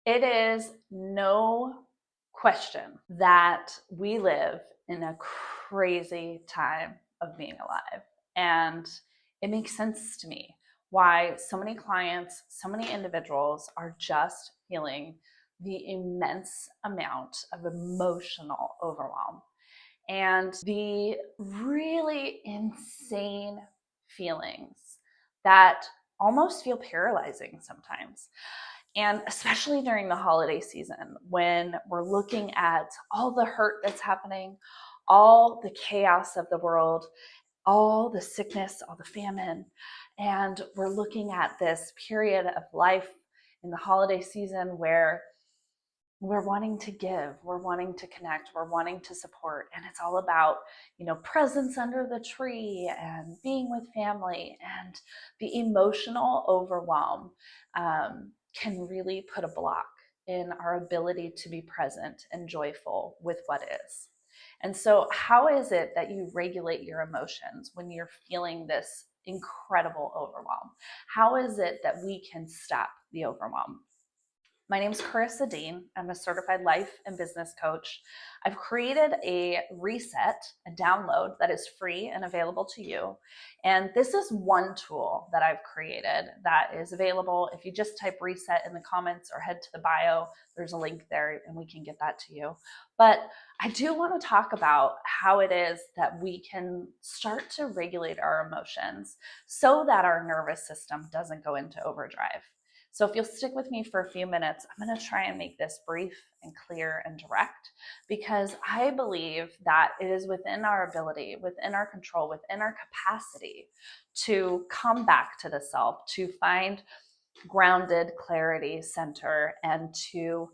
It is no question that we live in a crazy time of being alive. And it makes sense to me why so many clients, so many individuals are just feeling the immense amount of emotional overwhelm and the really insane feelings that almost feel paralyzing sometimes. And especially during the holiday season, when we're looking at all the hurt that's happening, all the chaos of the world, all the sickness, all the famine, and we're looking at this period of life in the holiday season where we're wanting to give, we're wanting to connect, we're wanting to support, and it's all about, presents under the tree and being with family. And the emotional overwhelm can really put a block in our ability to be present and joyful with what is. And so how is it that you regulate your emotions when you're feeling this incredible overwhelm? How is it that we can stop the overwhelm? My name is Karissa Dean. I'm a certified life and business coach. I've created a reset, a download that is free and available to you. And this is one tool that I've created that is available. If you just type reset in the comments or head to the bio, there's a link there and we can get that to you. But I do want to talk about how it is that we can start to regulate our emotions so that our nervous system doesn't go into overdrive. So if you'll stick with me for a few minutes, I'm going to try and make this brief and clear and direct, because I believe that it is within our ability, within our control, within our capacity to come back to the self, to find grounded clarity, center, and to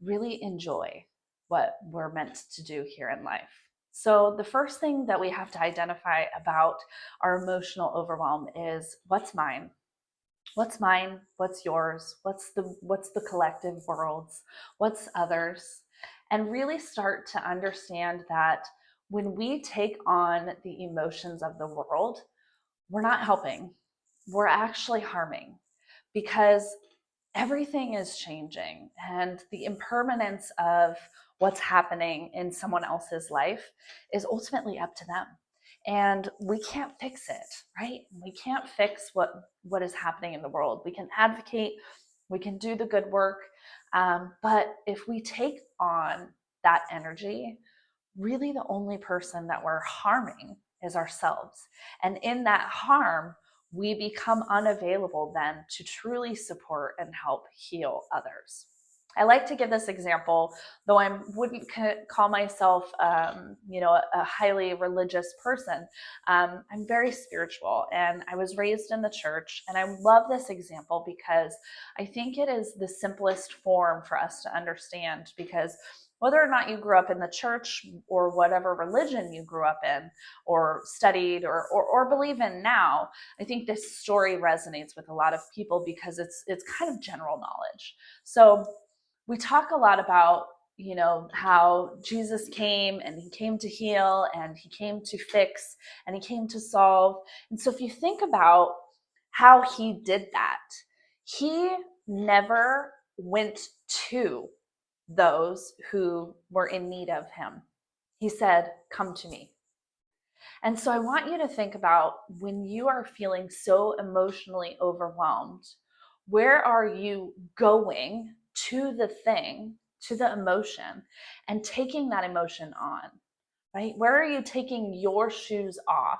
really enjoy what we're meant to do here in life. So the first thing that we have to identify about our emotional overwhelm is what's mine. What's mine? What's yours? What's the collective world's? What's others? And really start to understand that when we take on the emotions of the world, we're not helping. We're actually harming, because everything is changing, and the impermanence of what's happening in someone else's life is ultimately up to them. And we can't fix it, right? We can't fix what is happening in the world. We can advocate, we can do the good work, but if we take on that energy, really the only person that we're harming is ourselves. And in that harm, we become unavailable then to truly support and help heal others. I like to give this example, though I wouldn't call myself, a highly religious person. I'm very spiritual, and I was raised in the church. And I love this example because I think it is the simplest form for us to understand. Because whether or not you grew up in the church or whatever religion you grew up in or studied or believe in now, I think this story resonates with a lot of people because it's kind of general knowledge. So we talk a lot about, how Jesus came, and he came to heal, and he came to fix, and he came to solve. And so if you think about how he did that, he never went to those who were in need of him. He said, "Come to me." And so I want you to think about, when you are feeling so emotionally overwhelmed, where are you going to the thing, to the emotion, and taking that emotion on, right? Where are you taking your shoes off,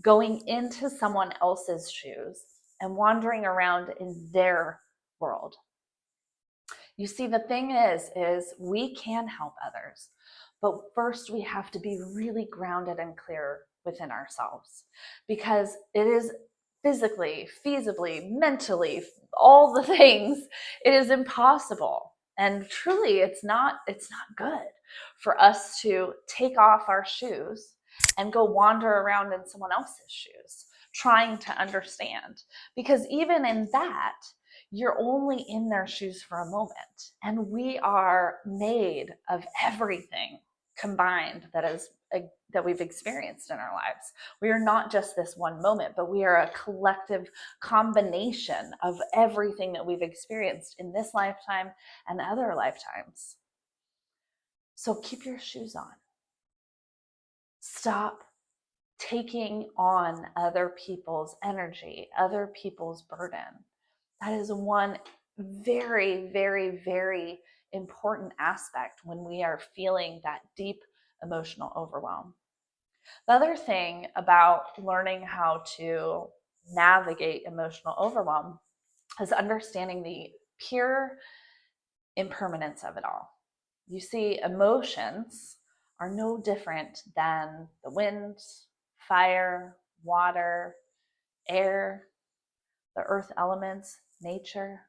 going into someone else's shoes, and wandering around in their world? You see, the thing is we can help others, but first we have to be really grounded and clear within ourselves, because it is physically, feasibly, mentally, all the things, it is impossible. And truly, it's not good for us to take off our shoes and go wander around in someone else's shoes trying to understand, because even in that, you're only in their shoes for a moment. And we are made of everything combined that is that we've experienced in our lives. We are not just this one moment, but we are a collective combination of everything that we've experienced in this lifetime and other lifetimes. So keep your shoes on. Stop taking on other people's energy, other people's burden. That is one very, very, very important aspect when we are feeling that deep emotional overwhelm. The other thing about learning how to navigate emotional overwhelm is understanding the pure impermanence of it all. You see, emotions are no different than the wind, fire, water, air, the earth elements, nature.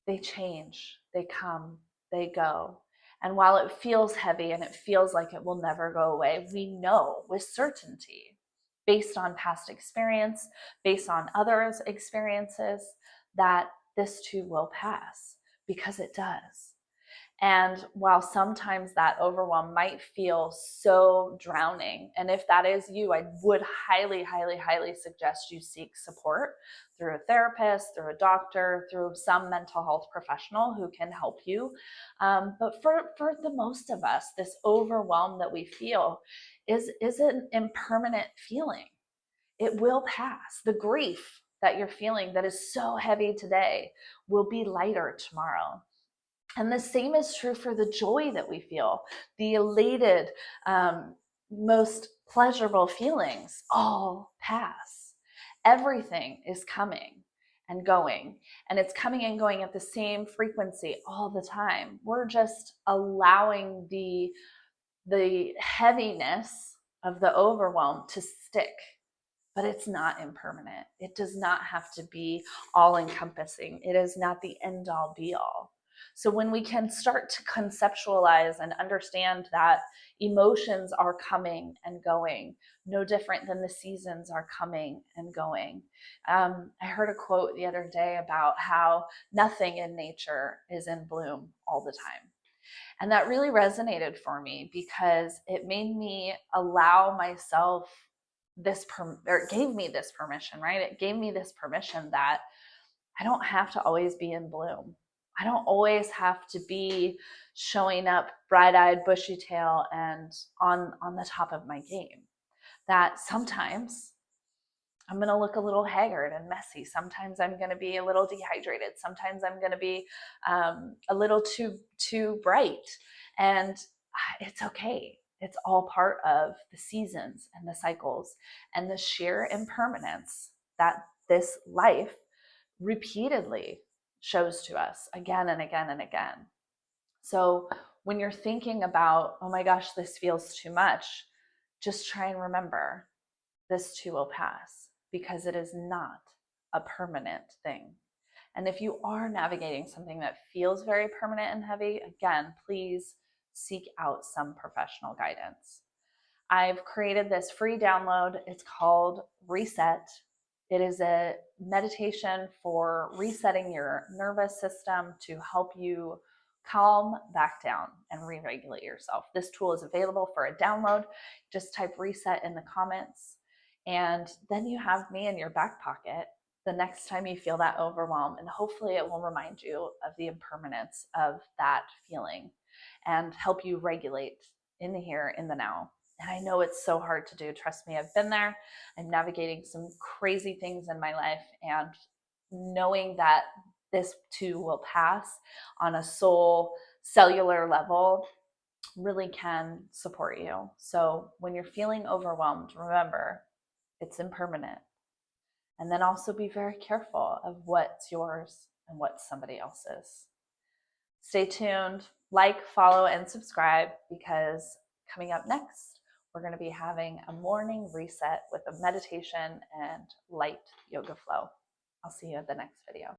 They change, they come, they go. And while it feels heavy and it feels like it will never go away, we know with certainty, based on past experience, based on others' experiences, that this too will pass, because it does. And while sometimes that overwhelm might feel so drowning, and if that is you, I would highly, highly, highly suggest you seek support through a therapist, through a doctor, through some mental health professional who can help you. But for the most of us, this overwhelm that we feel is an impermanent feeling. It will pass. The grief that you're feeling that is so heavy today will be lighter tomorrow. And the same is true for the joy that we feel, the elated, most pleasurable feelings all pass. Everything is coming and going, and it's coming and going at the same frequency all the time. We're just allowing the heaviness of the overwhelm to stick, but it's not impermanent. It does not have to be all encompassing. It is not the end all be all. So when we can start to conceptualize and understand that emotions are coming and going, no different than the seasons are coming and going. I heard a quote the other day about how nothing in nature is in bloom all the time. And that really resonated for me because it made me allow myself or it gave me this permission, right? It gave me this permission that I don't have to always be in bloom. I don't always have to be showing up bright-eyed, bushy-tail, and on the top of my game. That sometimes I'm going to look a little haggard and messy. Sometimes I'm going to be a little dehydrated. Sometimes I'm going to be a little too bright, and it's okay. It's all part of the seasons and the cycles and the sheer impermanence that this life repeatedly shows to us again and again and again. So when you're thinking about, oh my gosh, this feels too much, just try and remember this too will pass, because it is not a permanent thing. And if you are navigating something that feels very permanent and heavy, again, please seek out some professional guidance. I've created this free download. It's called Reset. It is a meditation for resetting your nervous system to help you calm back down and re-regulate yourself. This tool is available for a download. Just type reset in the comments, and then you have me in your back pocket the next time you feel that overwhelm, and hopefully it will remind you of the impermanence of that feeling and help you regulate in the here, in the now. And I know it's so hard to do. Trust me, I've been there. I'm navigating some crazy things in my life, and knowing that this too will pass on a soul cellular level really can support you. So when you're feeling overwhelmed, remember it's impermanent. And then also be very careful of what's yours and what's somebody else's. Stay tuned, like, follow, and subscribe, because coming up next, we're going to be having a morning reset with a meditation and light yoga flow. I'll see you at the next video.